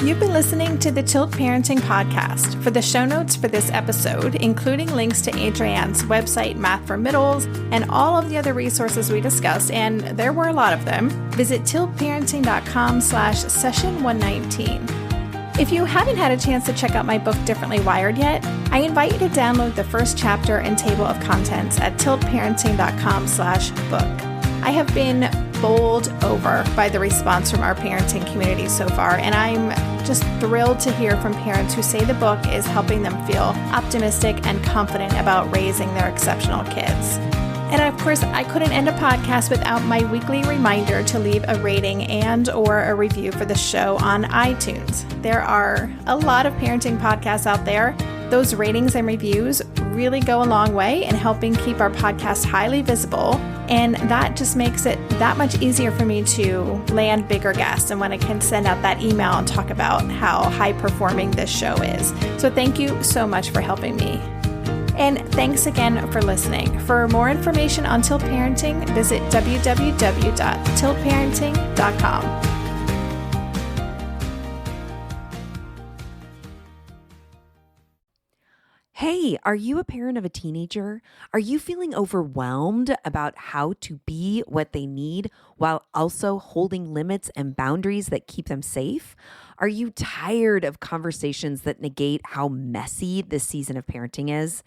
B: You've been listening to the Tilt Parenting Podcast. For the show notes for this episode, including links to Adrianne's website, Math for Middles, and all of the other resources we discussed, and there were a lot of them, visit tiltparenting.com/session119. If you haven't had a chance to check out my book, Differently Wired, yet, I invite you to download the first chapter and table of contents at tiltparenting.com/book. I have been bowled over by the response from our parenting community so far, and I'm just thrilled to hear from parents who say the book is helping them feel optimistic and confident about raising their exceptional kids. And of course, I couldn't end a podcast without my weekly reminder to leave a rating and/or a review for the show on iTunes. There are a lot of parenting podcasts out there. Those ratings and reviews really go a long way in helping keep our podcast highly visible. And that just makes it that much easier for me to land bigger guests and when I can send out that email and talk about how high performing this show is. So thank you so much for helping me. And thanks again for listening. For more information on Tilt Parenting, visit www.tiltparenting.com.
E: Hey, are you a parent of a teenager? Are you feeling overwhelmed about how to be what they need while also holding limits and boundaries that keep them safe? Are you tired of conversations that negate how messy this season of parenting is?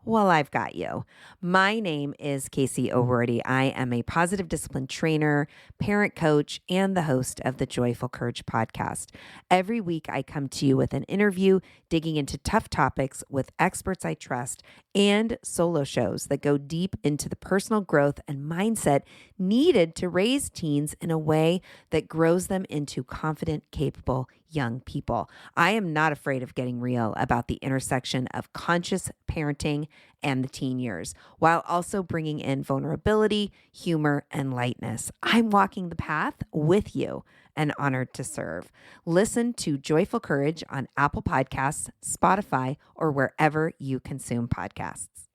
E: Well, I've got you. My name is Casey O'Rourke. I am a positive discipline trainer, parent coach, and the host of the Joyful Courage podcast. Every week, I come to you with an interview digging into tough topics with experts I trust and solo shows that go deep into the personal growth and mindset needed to raise teens in a way that grows them into confident, capable young people. I am not afraid of getting real about the intersection of conscious parenting and the teen years, while also bringing in vulnerability, humor, and lightness. I'm walking the path with you and honored to serve. Listen to Joyful Courage on Apple Podcasts, Spotify, or wherever you consume podcasts.